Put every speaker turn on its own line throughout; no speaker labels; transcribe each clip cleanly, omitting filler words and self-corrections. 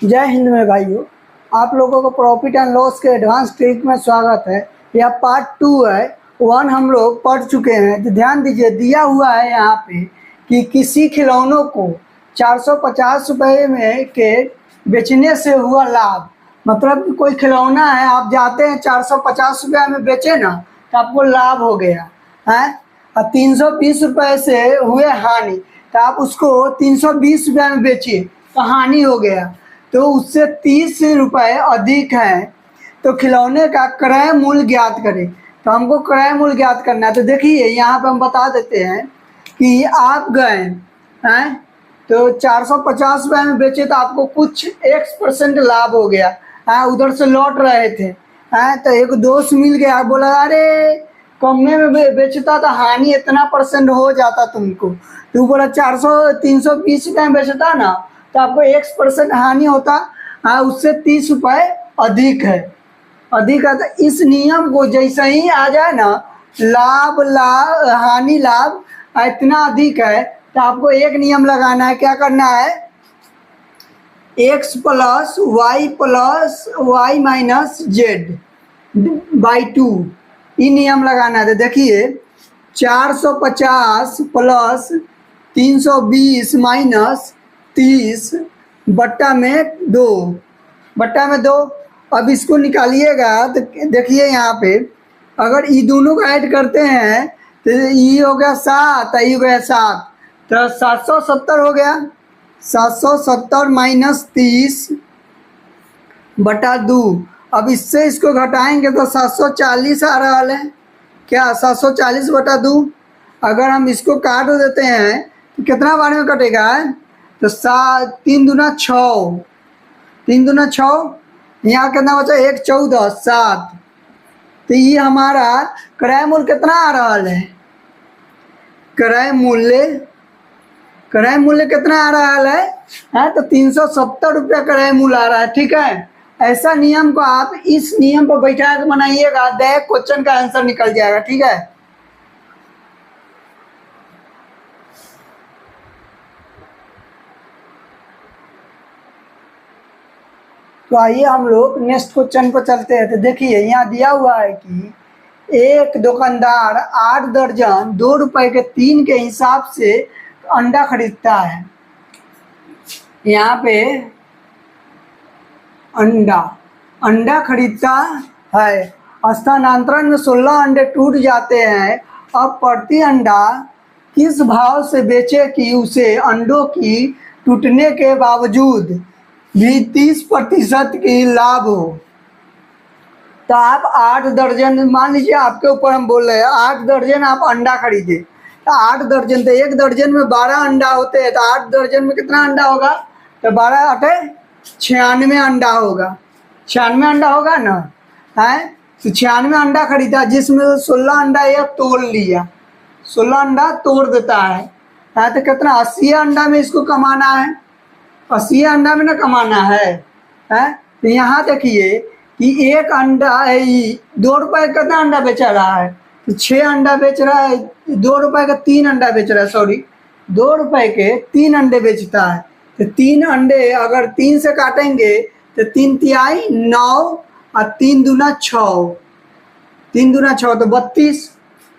जय हिंद में भाइयों, आप लोगों को प्रॉफिट एंड लॉस के एडवांस ट्रिक में स्वागत है। यह पार्ट 2 है। 1 हम लोग पढ़ चुके हैं। तो ध्यान दीजिए, दिया हुआ है यहाँ पे कि किसी खिलौनों को 450 रुपये में के बेचने से हुआ लाभ। मतलब कोई खिलौना है, आप जाते हैं 450 रुपये में बेचे ना, तो आपको लाभ हो गया है। और 320 रुपये से हुए हानि, तो आप उसको 320 रुपये में बेचिए तो हानि हो गया, तो उससे 30 रुपये अधिक है। तो खिलौने का क्रय मूल्य ज्ञात करें। तो हमको क्रय मूल्य ज्ञात करना है। तो देखिए यहाँ पे हम बता देते हैं कि आप गए हैं तो 450 रुपये में बेचे, तो आपको कुछ X% लाभ हो गया है। उधर से लौट रहे थे हैं, तो एक दोस्त मिल गया, बोला अरे कमने में बेचता तो हानि इतना % हो जाता तुमको। तो बोला 320 रुपये में बेचता ना, तो आपको X% हानि होता है, उससे 30 रुपये अधिक है। तो इस नियम को जैसे ही आ जाए ना, लाभ हानि लाभ इतना अधिक है, तो आपको एक नियम लगाना है। क्या करना है? x plus y minus z by 2, ये नियम लगाना है। तो देखिए 450 प्लस 320 माइनस 30 बट्टा में 2। अब इसको निकालिएगा तो देखिए यहाँ पे अगर ये दोनों को ऐड करते हैं तो ये हो गया 7, ये हो गया 7, तो 770 हो गया। 770 माइनस 30 बटा 2। अब इससे इसको घटाएंगे तो 740 आ रहा है। क्या 740 बटा 2? अगर हम इसको काट देते हैं तो कितना बार में कटेगा? तो 3 दूना 6, 3 दूना 6, यहाँ कितना बचा? 1 14 7। तो ये हमारा क्रय मूल्य कितना आ रहा है? क्रय मूल्य कितना आ रहा है? तो 370 रुपया क्रय मूल्य आ रहा है। ठीक है, ऐसा नियम को आप इस नियम पर बैठा के बनाइएगा, डायरेक्ट क्वेश्चन का आंसर निकल जाएगा। ठीक है, तो आइए हम लोग नेक्स्ट क्वेश्चन पर चलते हैं। तो देखिए यहाँ दिया हुआ है कि एक दुकानदार 8 दर्जन 2 रुपए के 3 के हिसाब से अंडा खरीदता है। यहाँ पे अंडा खरीदता है। स्थानांतरण में 16 अंडे टूट जाते हैं। अब प्रति अंडा किस भाव से बेचे कि उसे अंडों की टूटने के बावजूद भी 30% की लाभ हो। तो आप 8 दर्जन, मान लीजिए आपके ऊपर हम बोल रहे हैं 8 दर्जन आप अंडा खरीदे, तो 8 दर्जन, तो एक दर्जन में 12 अंडा होते हैं, तो 8 दर्जन में कितना अंडा होगा? तो 12 8 96 अंडा होगा। 96 अंडा होगा ना है। तो 96 अंडा खरीदा, जिसमें 16 अंडा यह तोड़ लिया, 16 अंडा तोड़ देता है। तो कितना? 80 अंडा में इसको कमाना है, 80 अंडा में ना कमाना है। तो यहाँ देखिए कि एक अंडा 2 रुपए का कितना अंडा बेचा रहा है? तो 6 अंडा बेच रहा है। 2 रुपए का 3 अंडा बेच रहा है, सॉरी 2 रुपए के 3 अंडे बेचता है। तो 3 अंडे अगर 3 से काटेंगे तो 3 तिहाई 9 और 3 दूना 6, 3 दूना 6 तो 32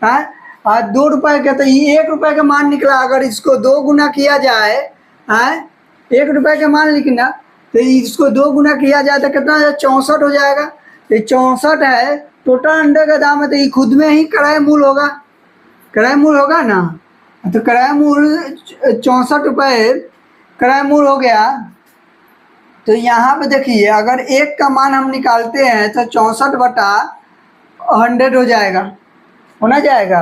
है। और 2 रुपए के, तो ये 1 रुपए का मान निकला। अगर इसको 2 गुना किया जाए, 1 रुपए का मान लिखना, तो इसको 2 गुना किया जाए तो कितना 64 हो जाएगा। तो 64 है टोटल अंडे का दाम है। तो ये खुद में ही क्रय मूल्य होगा ना। तो क्रय मूल्य 64 रुपये क्रय मूल्य हो गया। तो यहाँ पे देखिए अगर 1 का मान हम निकालते हैं तो 64 बटा 100 हो जाएगा, होना जाएगा।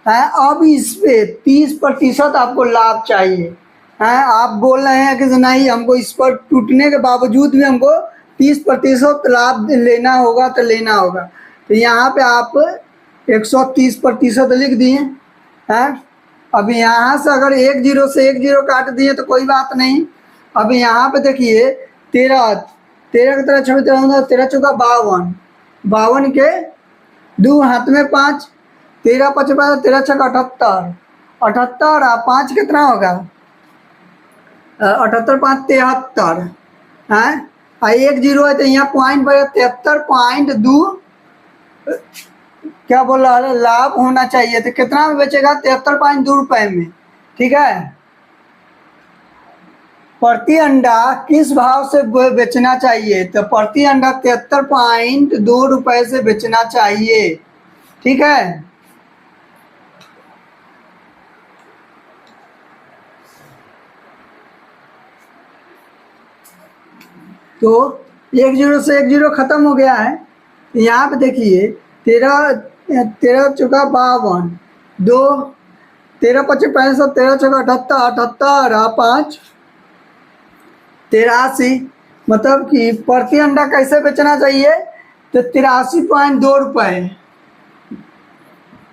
अब इस पे 30% आपको लाभ चाहिए। आप बोल रहे हैं कि नहीं, हमको इस पर टूटने के बावजूद भी हमको 30% लाभ लेना होगा, तो लेना होगा। तो यहाँ पे आप 130% लिख दिए हैं। अब यहाँ से अगर 1 0 से 1 0 काट दिए तो कोई बात नहीं। अब यहाँ पे देखिए 13 के तरह 13 चौका 52, 52 के 2 हाथ में 5, 13 5 13 छक्का 78, 78 और 5 कितना होगा? 78 5 73, हैं, 1 जीरो है तो यहाँ पॉइंट पर 73.2 क्या बोल रहा है लाभ होना चाहिए। तो कितना में बेचेगा? 73.2 रुपए में। ठीक है, प्रति अंडा किस भाव से बेचना चाहिए? तो प्रति अंडा 73.2 रुपए से बेचना चाहिए। ठीक है, तो 1 जीरो से 1 जीरो खत्म हो गया है। यहाँ पे देखिए 13 13 चौका 52, 2 13 25 65, 13 चौका 78, 78 5 83। मतलब कि प्रति अंडा कैसे बेचना चाहिए? तो 83.2 रुपये,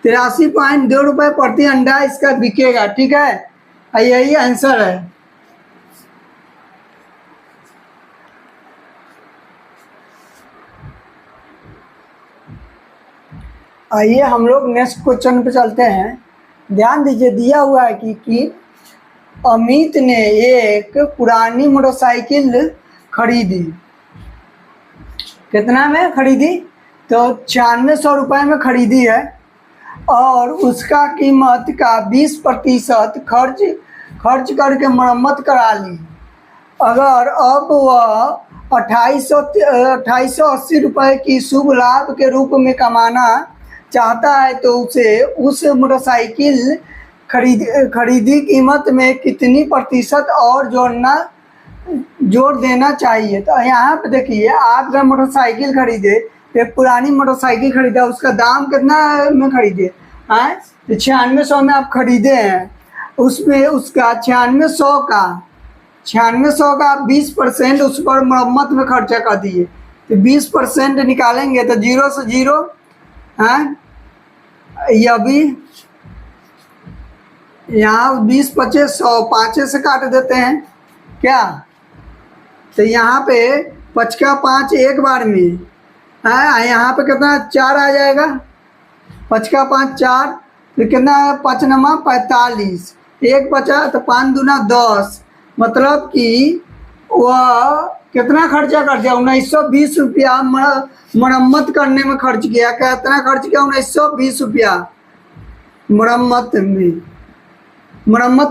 83.2 रुपये प्रति अंडा इसका बिकेगा। ठीक है, यही आंसर है। आइए हम लोग नेक्स्ट क्वेश्चन पे चलते हैं। ध्यान दीजिए, दिया हुआ है कि अमित ने एक पुरानी मोटरसाइकिल खरीदी। कितना में खरीदी? तो 9600 रुपये में खरीदी है और उसका कीमत का 20% खर्च करके मरम्मत करा ली। अगर अब वह 2880 रुपये की शुभ लाभ के रूप में कमाना चाहता है तो उसे उस मोटरसाइकिल खरीदी कीमत में कितनी प्रतिशत और जोड़ देना चाहिए? तो यहाँ पे देखिए, आप जब मोटरसाइकिल खरीदे, एक पुरानी मोटरसाइकिल खरीदा, उसका दाम कितना में खरीदे? हैं, तो 9600 में आप खरीदे हैं। उसमें उसका 9600 का 20% उस पर मरम्मत में खर्चा कर दिए। तो 20% निकालेंगे तो 0 से 0 हैं, यह भी यहाँ 20 25 100 5 से काट देते हैं क्या? तो यहाँ पे 5 का 5 एक बार में है, यहाँ पे कितना 4 आ जाएगा। 5 का 5 4, तो कितना है? 5 नमा 45, एक बचा तो 5 दूना 10। मतलब कि वह कितना खर्चा कर दिया? 1920 रुपया मरम्मत करने में खर्च किया। कितना खर्च किया? 1920 रुपया मरम्मत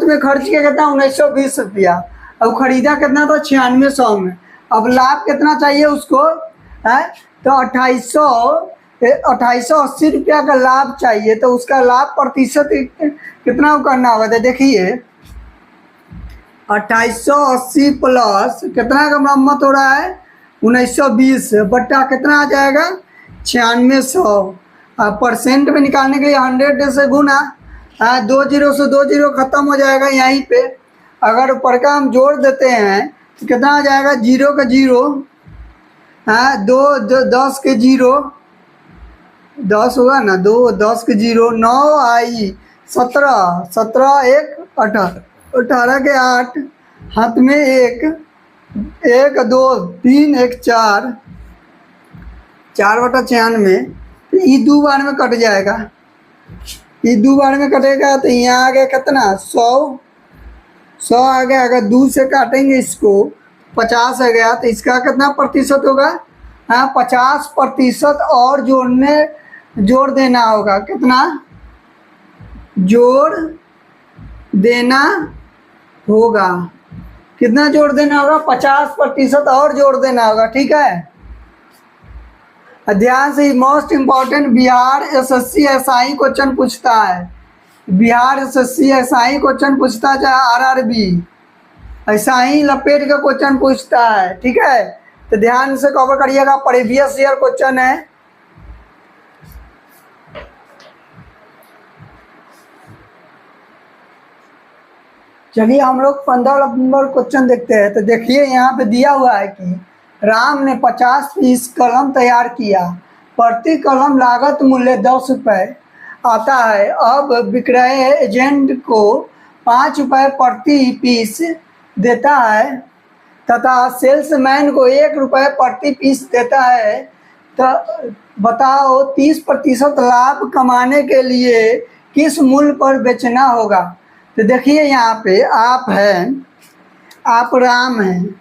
में खर्च किया। कितना? 1920 रुपया। अब खरीदा कितना था? 9600 में। अब लाभ कितना चाहिए उसको? है तो 2880 रुपया का लाभ चाहिए। तो उसका लाभ प्रतिशत कितना करना होगा? तो देखिए 2880 प्लस कितना का मरम्मत हो रहा है? 1920 बट्टा कितना आ जाएगा? 9600। परसेंट में निकालने के लिए 100 से गुना, 2 जीरो से 2 जीरो खत्म हो जाएगा यहीं पे। अगर ऊपर का हम जोड़ देते हैं तो कितना आ जाएगा? 0 का 0, 2 10 के 0, 10 होगा ना, 2 10 के 0, 9 आई 17, 17 1 18, 18 के 8, हाथ में 1 1 2 3 1 4, 4/96। ये 2 बार में कट जाएगा। ये 2 बार में कटेगा तो यहाँ आ गया कितना? 100 आ गया। अगर 2 से काटेंगे इसको 50 आ गया। तो इसका कितना प्रतिशत होगा? 50% और जोड़ देना होगा। कितना जोड़ देना होगा? कितना जोड़ देना होगा? 50% और जोड़ देना होगा। ठीक है, ध्यान से, most important Bihar SSC SI question पूछता है। बिहार एसएससी एसआई क्वेश्चन पूछता है, चाहे आरआरबी ऐसा ही लपेट का क्वेश्चन पूछता है। ठीक है, तो ध्यान से कवर करिएगा। प्रीवियस ईयर क्वेश्चन है। चलिए हम लोग 15 नंबर क्वेश्चन देखते हैं। तो देखिए यहाँ पे दिया हुआ है कि राम ने 50 पीस कलम तैयार किया। प्रति कलम लागत मूल्य 10 रुपये आता है। अब विक्रय एजेंट को 5 रुपये प्रति पीस देता है तथा सेल्समैन को 1 रुपये प्रति पीस देता है। तो बताओ 30% लाभ कमाने के लिए किस मूल्य पर बेचना होगा? तो देखिए यहाँ पे आप हैं, आप राम हैं,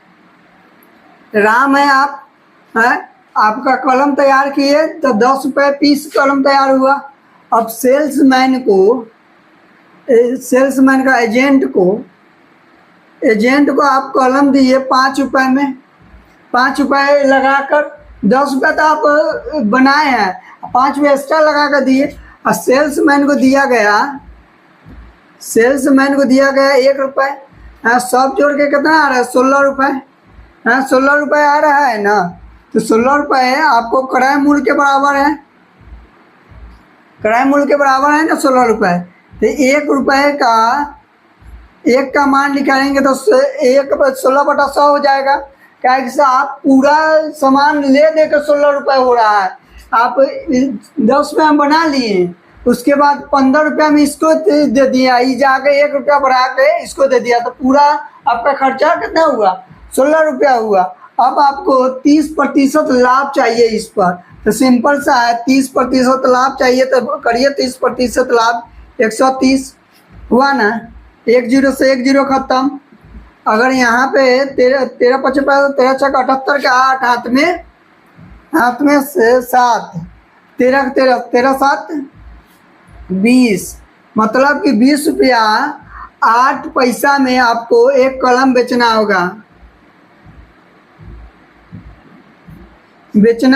राम है आप, है आपका कलम तैयार किए तो 10 रुपये पीस कलम तैयार हुआ। अब सेल्समैन का एजेंट को आप कलम दिए 5 रुपये में, 5 रुपये लगाकर 10 रुपये तो आप बनाए हैं, 5 रुपये एक्स्ट्रा लगा कर दिए। और सेल्समैन को दिया गया 1 रुपये। हाँ, सब जोड़ के कितना आ रहा है? 16 रुपये। हाँ, 16 रुपये आ रहा है ना, तो 16 रुपये आपको क्रय मूल्य के बराबर है, ना 16 रुपये। तो 1 रुपये का एक का मान निकालेंगे तो 16/100 हो जाएगा। क्या है, आप पूरा सामान ले देकर 16 रुपये हो रहा है। आप 10 रुपये में बना लिए, उसके बाद 15 रुपये में इसको दे दिया, ये जाके 1 रुपया बढ़ा के इसको दे दिया, तो पूरा आपका खर्चा कितना हुआ? 16 रुपया हुआ। अब आपको 30% लाभ चाहिए इस पर, तो सिंपल सा है, 30% लाभ चाहिए तो करिए 30% लाभ, 130 हुआ ना। 1 0 से 1 0 खत्म। अगर यहाँ पे 13 5 13 6 78 का 8 हाथ में से 7, 13 13 7 20, मतलब कि 20 रुपया 8 पैसा में आपको एक कलम बेचना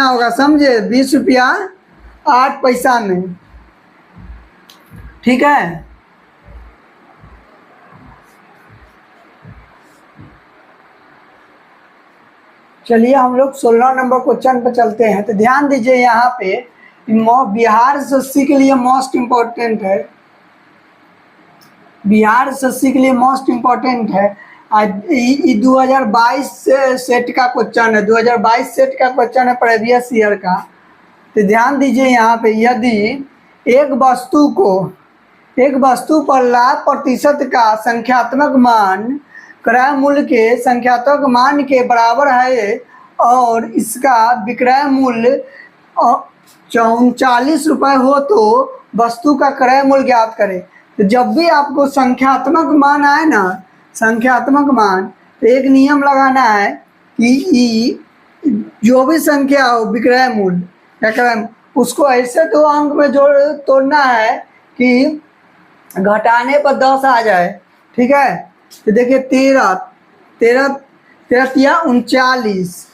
होगा, समझे? 20 रुपया 8 पैसा में, ठीक है। चलिए हम लोग 16 नंबर क्वेश्चन पर चलते हैं। तो ध्यान दीजिए, यहाँ पे बिहार एसएससी के लिए मोस्ट इम्पोर्टेंट है, बिहार एसएससी के लिए मोस्ट इम्पोर्टेंट है। 2022 सेट का क्वेश्चन है, 2022 सेट का क्वेश्चन है, प्रीवियस ईयर का। तो ध्यान दीजिए यहाँ पे, यदि एक वस्तु पर लाभ प्रतिशत का संख्यात्मक मान क्रय मूल्य के संख्यात्मक मान के बराबर है और इसका विक्रय मूल्य 39 रुपये हो तो वस्तु का क्रय मूल्य ज्ञात करें। तो जब भी आपको संख्यात्मक मान आए ना, संख्यात्मक मान, तो एक नियम लगाना है कि जो भी संख्या हो विक्रय मूल्य या क्रय, उसको ऐसे 2 अंक में तोड़ना है कि घटाने पर 10 आ जाए, ठीक है। तो देखिए 13 39,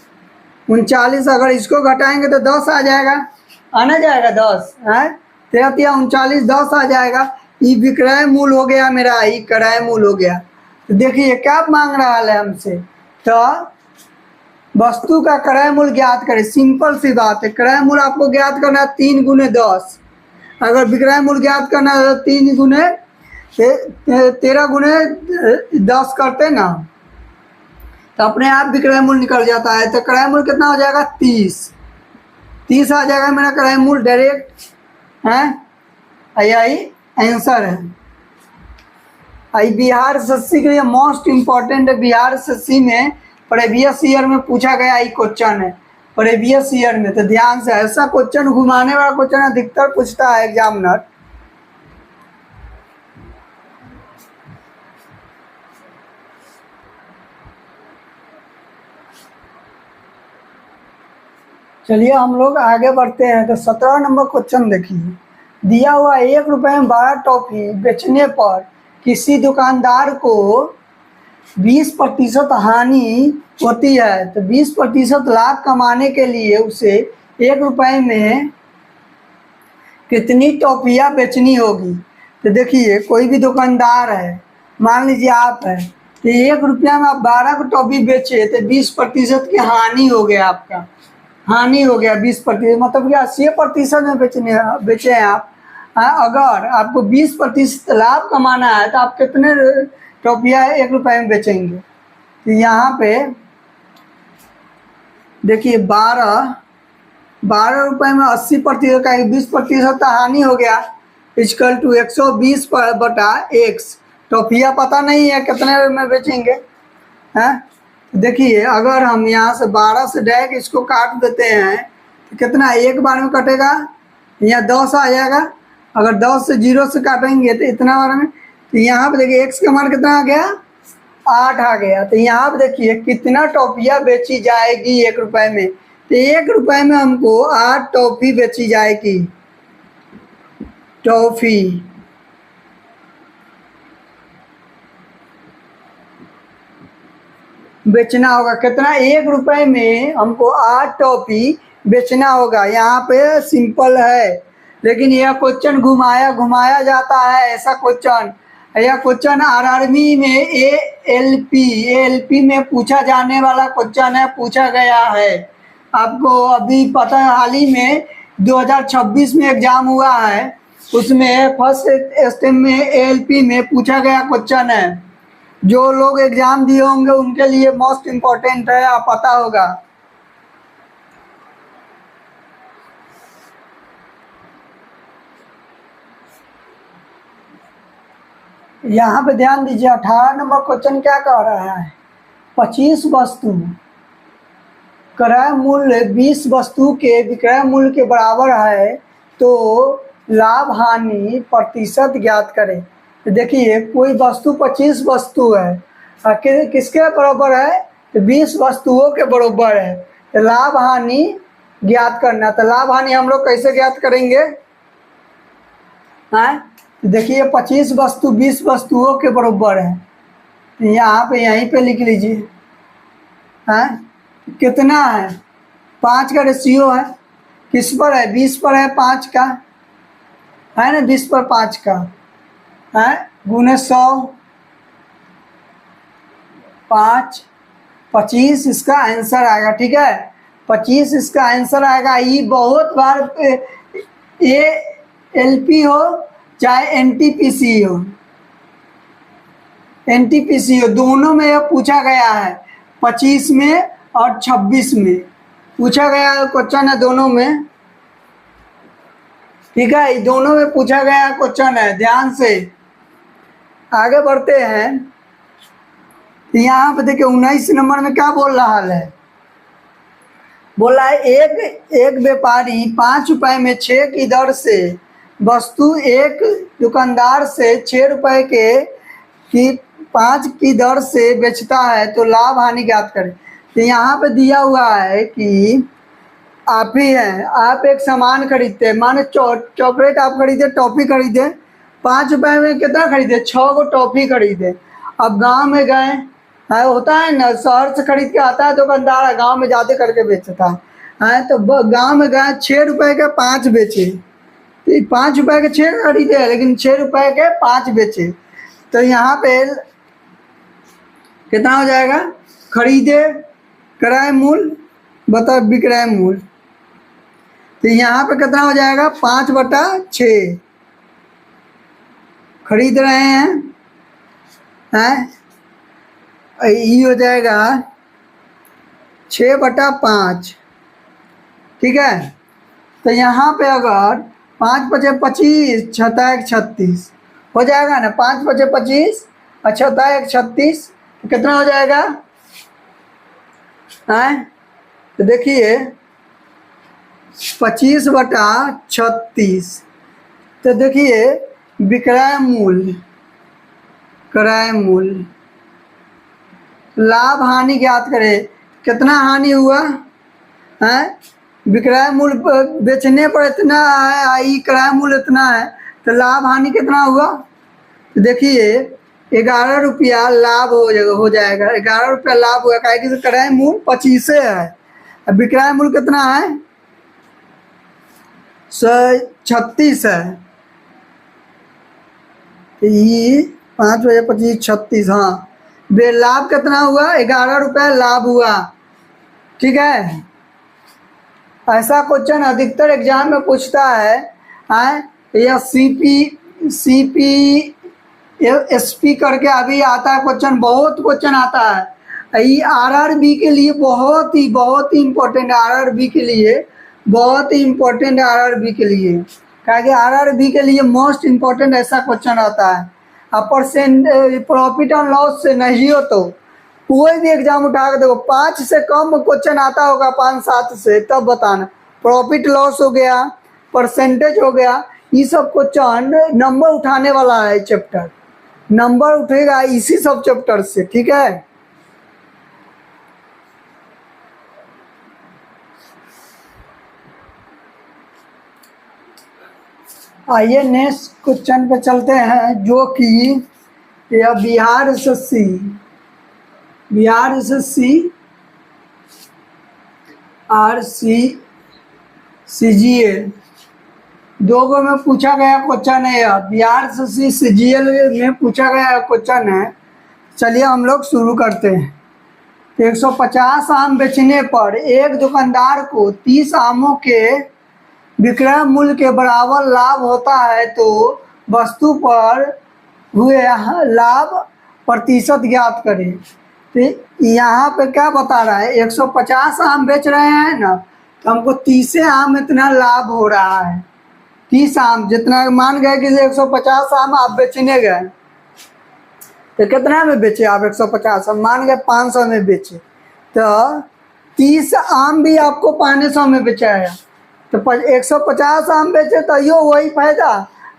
अगर इसको घटाएंगे तो 10 आ जाएगा, आना जाएगा 10 है, 13 39 10 आ जाएगा। ये विक्रय मूल्य हो गया मेरा, ये क्रय मूल्य हो गया। तो देखिए क्या मांग रहा है हमसे, तो वस्तु का क्रय मूल्य ज्ञात करें। सिंपल सी बात है, क्रय मूल्य आपको ज्ञात करना है 3 × 10, अगर विक्रय मूल्य ज्ञात करना है 3 × 13 × 10 करते ना, तो अपने आप विक्रय मूल्य निकल जाता है। तो क्रय मूल्य कितना हो जाएगा? 30 आ जाएगा मेरा क्रय मूल्य डायरेक्ट, है यही आंसर है। बिहार एसएससी के लिए मोस्ट इम्पोर्टेंट है। बिहार एसएससी में प्रीवियस ईयर में पूछा गया ये क्वेश्चन है, प्रीवियस ईयर में। तो ध्यान से, ऐसा क्वेश्चन घुमाने वाला क्वेश्चन अधिकतर पूछता है एग्जामिनर। चलिए हम लोग आगे बढ़ते हैं। तो 17 नंबर क्वेश्चन देखिए, दिया हुआ 1 रुपये में 12 टॉफी बेचने पर किसी दुकानदार को 20% हानि होती है, तो 20% लाभ कमाने के लिए उसे 1 रुपये में कितनी टॉफियाँ बेचनी होगी। तो देखिए कोई भी दुकानदार है, मान लीजिए आप है, तो 1 रुपया में आप 12 को टॉफी बेचे तो 20% की हानि हो गया, आपका हानि हो गया 20%, मतलब कि 80% में बेचे हैं आप। अगर आपको 20% लाभ कमाना है तो आप कितने टॉफियाँ 1 रुपये में बेचेंगे। तो यहाँ पे देखिए 12 रुपये में 80% का 20% हानि हो गया, इक्वल टू 120/x। टॉफियाँ पता नहीं है कितने में बेचेंगे, हैं। देखिए अगर हम यहाँ से 12 से डायरेक्ट इसको काट देते हैं तो कितना एक बार में कटेगा, यहाँ 10 आ जाएगा। अगर 10 से 0 से काटेंगे तो इतना बार में, तो यहाँ पे देखिए x का मान कितना आ गया 8 आ गया। तो यहाँ पे देखिए कितना टॉफियाँ बेची जाएगी 1 रुपए में। तो 1 रुपए में हमको 8 टॉफी बेची जाएगी। टॉफी बेचना होगा कितना, 1 रुपए में हमको 8 टॉफी बेचना होगा। यहाँ पे सिंपल है, लेकिन यह क्वेश्चन घुमाया घुमाया जाता है। ऐसा क्वेश्चन, यह क्वेश्चन आरआरबी में एएलपी में पूछा जाने वाला क्वेश्चन है, पूछा गया है। आपको अभी पता है, हाल ही में 2026 में एग्जाम हुआ है, उसमें फर्स्ट स्टेप में एएलपी में पूछा गया क्वेश्चन है। जो लोग एग्जाम दिए होंगे उनके लिए मोस्ट इम्पोर्टेंट है, आप पता होगा। यहाँ पे ध्यान दीजिए, 18 नंबर क्वेश्चन क्या कह रहा है, 25 वस्तु क्रय मूल्य 20 वस्तु के विक्रय मूल्य के बराबर है, तो लाभ हानि प्रतिशत ज्ञात करें। तो देखिए कोई वस्तु 25 वस्तु है, किसके बराबर है, तो 20 वस्तुओं के बराबर है। तो लाभ हानि ज्ञात करना, तो लाभ हानि हम लोग कैसे ज्ञात करेंगे, हैं? देखिए 25 वस्तु 20 वस्तुओं के बराबर है, यहाँ पे यहीं पे लिख लीजिए। हैं कितना है, 5 का रेशियो है, किस पर है, 20 पर है, 5 का है ना, 20 पर 5 का है, गुने 100, 5, 25 इसका आंसर आएगा। ठीक है, 25 इसका आंसर आएगा। ये बहुत बार एएलपी हो चाहे एनटीपीसी हो, दोनों में यह पूछा गया है, 25 में और 26 में पूछा गया क्वेश्चन है, दोनों में। ठीक है, दोनों में पूछा गया क्वेश्चन है, ध्यान से आगे बढ़ते हैं। यहाँ पे देखिए 19 नंबर में क्या बोल रहा है, बोल रहा है एक व्यापारी 5 रुपए में 6 की दर से वस्तु एक दुकानदार से 6 रुपए की 5 की दर से बेचता है, तो लाभ हानि ज्ञात करें। तो यहाँ पे दिया हुआ है कि आप ही हैं, आप एक सामान खरीदते हैं, माने चॉकलेट आप खरीदे, टॉफी खरीदे, 5 रुपए में कितना खरीदे, 6 को टॉफी खरीदे। अब गांव में गए, होता है ना, शहर से खरीद के आता है दुकानदार, गांव में जाते करके बेचता है, तो गांव में गए 6 रुपए के 5 बेचे, 5 रुपए के 6 खरीदे, लेकिन 6 रुपए के 5 बेचे। तो यहाँ पे कितना हो जाएगा, खरीदे क्रय मूल्य बता विक्रय मूल्य, तो यहाँ पे कितना हो जाएगा, 5/6 खरीद रहे हैं, ये हो जाएगा 6/5। ठीक है, तो यहाँ पे अगर 5 × 25 × 36 हो जाएगा ना, 5 × 25 और 36, तो कितना हो जाएगा, हैं? तो देखिए 25/36, तो देखिए विक्रय मूल्य, क्रय मूल्य, लाभ हानि ज्ञात करें, कितना हानि हुआ है, विक्रय मूल्य बेचने पर इतना है, आई क्रय मूल्य इतना है, तो लाभ हानि कितना हुआ, तो देखिए 11 रुपया लाभ हो जाएगा, 11 रुपया लाभ हुआ, क्या कि क्रय मूल्य 25 है, अब विक्रय मूल्य कितना है, 36 है, ये 5 × 25 36, हाँ, लाभ कितना हुआ, 11 रुपया लाभ हुआ। ठीक है, ऐसा क्वेश्चन अधिकतर एग्जाम में पूछता है, या एसपी करके अभी आता है क्वेश्चन, बहुत क्वेश्चन आता है। ये आरआरबी के लिए बहुत ही इम्पोर्टेंट, आरआरबी के लिए बहुत ही इम्पोर्टेंट, आरआरबी के लिए, क्या कि आरआरबी के लिए मोस्ट इम्पोर्टेंट ऐसा क्वेश्चन आता है। अब प्रॉफिट एंड लॉस से नहीं हो तो कोई भी एग्जाम उठा के देखो, 5 से कम क्वेश्चन आता होगा, 5-7 से, तब बताना। प्रॉफिट लॉस हो गया, परसेंटेज हो गया, ये सब क्वेश्चन नंबर उठाने वाला है चैप्टर, नंबर उठेगा इसी सब चैप्टर से, ठीक है। आइए नेक्स्ट क्वेश्चन पे चलते हैं, जो कि यह बिहार एसएससी CGL दो गो में पूछा गया क्वेश्चन है। यह बिहार एसएससी CGL में पूछा गया क्वेश्चन है। चलिए हम लोग शुरू करते हैं। 150 आम बेचने पर एक दुकानदार को 30 आमों के विक्रय मूल्य के बराबर लाभ होता है, तो वस्तु पर हुए लाभ प्रतिशत ज्ञात करें। तो यहाँ पे क्या बता रहा है, 150 आम बेच रहे हैं ना, तो हमको 30 आम इतना लाभ हो रहा है। 30 आम जितना मान गए कि 150 आम आप बेचने गए, तो कितना में बेचे आप? 150 आम मान गए 500 में बेचे, तो 30 आम भी आपको 500 में बेचाया। तो 150 आम बेचे तो यो वही फायदा,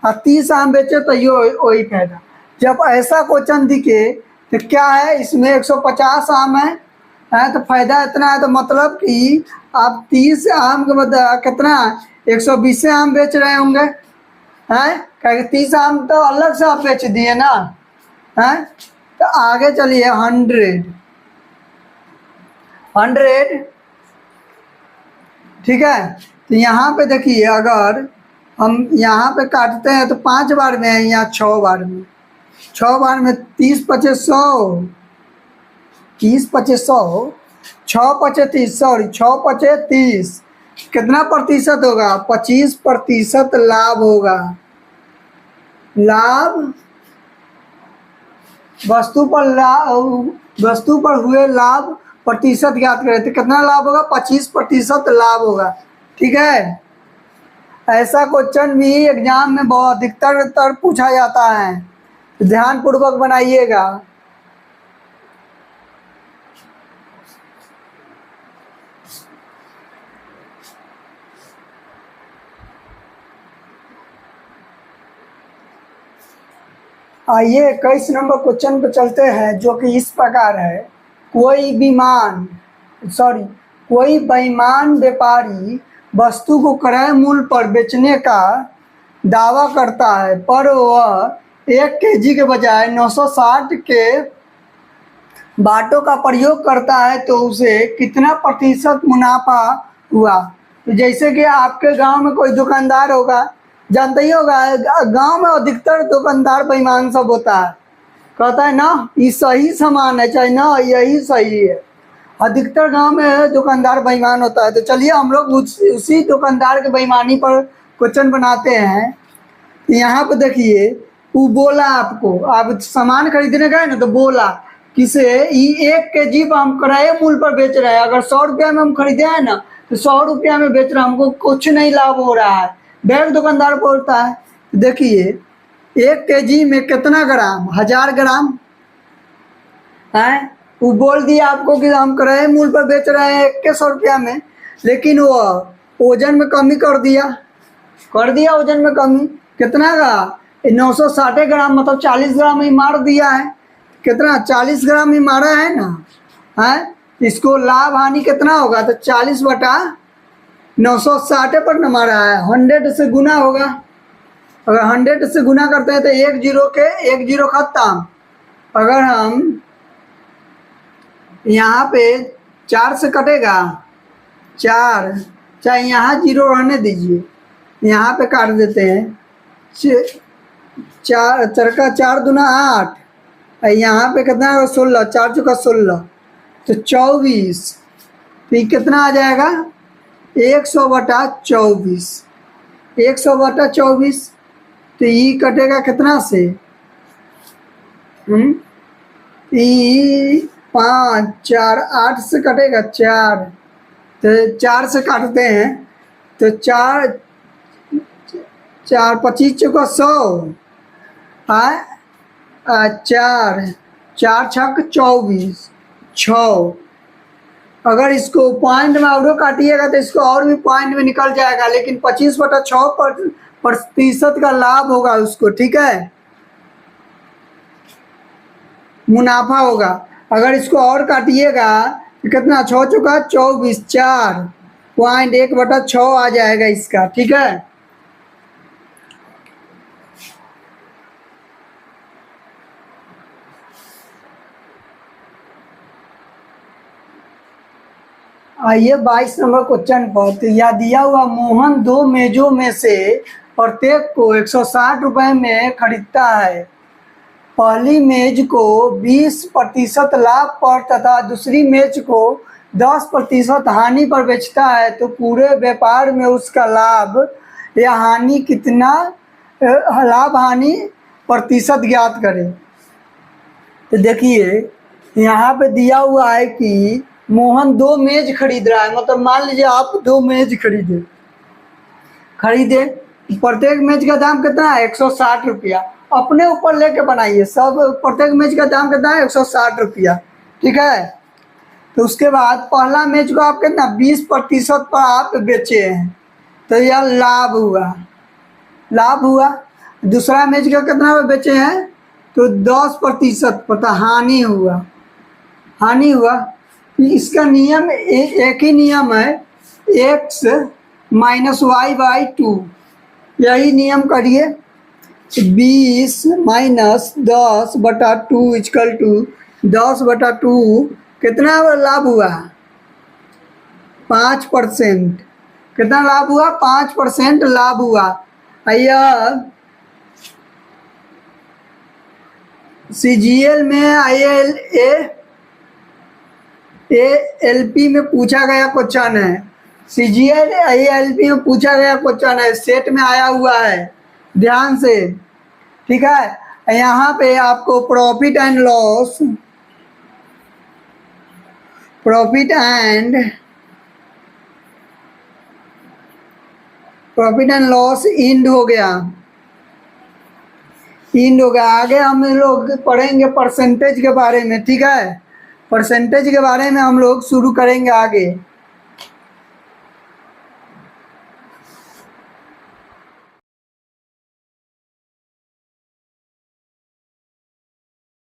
और 30 आम बेचे तो यो वही फायदा। जब ऐसा क्वेश्चन दिखे तो क्या है, इसमें 150 आम है तो फायदा इतना है, तो मतलब कि आप 30 आम के मतलब कितना 120 आम बेच रहे होंगे हैं, क्योंकि 30 आम तो अलग से आप बेच दिए ना हैं। तो आगे चलिए 100, ठीक है। तो यहाँ पे देखिए, अगर हम यहाँ पे काटते हैं तो 5 बार में है, यहाँ 6 बार में। 6 बार में 30 पचे 100, 30 पचे 100, 6 पचे 30, सॉरी 6 पचे 30, कितना प्रतिशत होगा? 25% लाभ होगा। लाभ वस्तु पर हुए लाभ प्रतिशत ज्ञात करें, तो कितना लाभ होगा? 25% लाभ होगा, ठीक है। ऐसा क्वेश्चन भी एग्जाम में बहुत अधिकतर पूछा जाता है, ध्यान पूर्वक बनाइएगा। आइए 21 नंबर क्वेश्चन पे चलते हैं, जो कि इस प्रकार है। कोई बेईमान व्यापारी वस्तु को क्रय मूल्य पर बेचने का दावा करता है, पर वह 1 kg के बजाय 960 के बाटों का प्रयोग करता है, तो उसे कितना प्रतिशत मुनाफा हुआ? तो जैसे कि आपके गांव में कोई दुकानदार होगा, जानते ही होगा, गांव में अधिकतर दुकानदार बेईमान सब होता है, कहता है ना ये सही सामान है, चाहे ना यही सही है। अधिकतर गांव में दुकानदार बेईमान होता है। तो चलिए हम लोग उसी दुकानदार के बेईमानी पर क्वेश्चन बनाते हैं। यहाँ पे देखिए, वो बोला आपको, आप सामान खरीदने गए ना, तो बोला किसे 1 kg पर हम क्रय मूल्य पर बेच रहे हैं। अगर 100 रुपया में हम खरीदे हैं ना, तो 100 रुपया में बेच रहे हैं, हमको कुछ नहीं लाभ हो रहा है। बैग दुकानदार बोलता है, देखिए 1 kg में कितना ग्राम? 1000 ग्राम है। वो बोल दिया आपको कि हम क्रय मूल्य पर बेच रहे हैं 100 रुपया में, लेकिन वो वजन में कमी कर दिया वजन में कमी। कितना का? 960 ग्राम, मतलब 40 ग्राम ही मार दिया है। कितना? 40 ग्राम ही मारा है ना, है। इसको लाभ हानि कितना होगा? तो 40 बटा 960 पर न मारा है, 100 से गुना होगा। अगर 100 से गुना करते हैं तो 1 जीरो खत्म। अगर हम यहाँ पे 4 से कटेगा 4, चाहे यहाँ 0 रहने दीजिए, यहाँ पे काट देते हैं। 4 दूना 8, यहाँ पे कितना है? 16, 4 चौका 16, तो 24। तो ये कितना आ जाएगा? 100 बटा 24, 100 बटा 24। तो ये कटेगा कितना से? 5, 4, 8 से कटेगा 4, तो 4 से काटते हैं तो 4, 25 चौका 100 है, 4 छक 24, 6। अगर इसको पॉइंट में और काटिएगा तो इसको और भी पॉइंट में निकल जाएगा, लेकिन 25 बटा 6% का लाभ होगा उसको, ठीक है। मुनाफा होगा। अगर इसको और काटिएगा तो कितना, 6 चौका 24, 4.1/6 आ जाएगा इसका। ठीक है, आइए 22 नंबर क्वेश्चन पर। तो यह दिया हुआ मोहन 2 मेजों में से प्रत्येक को 160 रुपये में खरीदता है। पहली मेज को 20% लाभ पर तथा दूसरी मेज को 10% हानि पर बेचता है, तो पूरे व्यापार में उसका लाभ या हानि कितना, लाभ हानि प्रतिशत ज्ञात करें। तो देखिए यहाँ पे दिया हुआ है कि मोहन 2 मेज खरीद रहा है, मतलब मान लीजिए आप 2 मेज खरीदे, प्रत्येक मेज का दाम कितना है, 160 रुपया। अपने ऊपर लेके बनाइए सब, प्रत्येक मेज का दाम कितना है, 160 रुपया। ठीक है, तो उसके बाद पहला मेज को आप कितना 20% पर आप बेचे हैं, तो यह लाभ हुआ। दूसरा मेज का कितना पर बेचे हैं, तो 10% पर, तो हानि हुआ। इसका नियम एक ही नियम है, x - y/2, यही नियम करिए। 20 - 10/2 = 10/2, कितना लाभ हुआ, 5%। कितना लाभ हुआ, 5% लाभ हुआ। यह CGL में ALP में पूछा गया क्वेश्चन है। CGL ALP में पूछा गया क्वेश्चन है, सेट में आया हुआ है, ध्यान से। ठीक है, यहाँ पे आपको प्रॉफिट एंड लॉस इंड हो गया। आगे हम लोग पढ़ेंगे परसेंटेज के बारे में। ठीक है, परसेंटेज के बारे में हम लोग शुरू करेंगे आगे।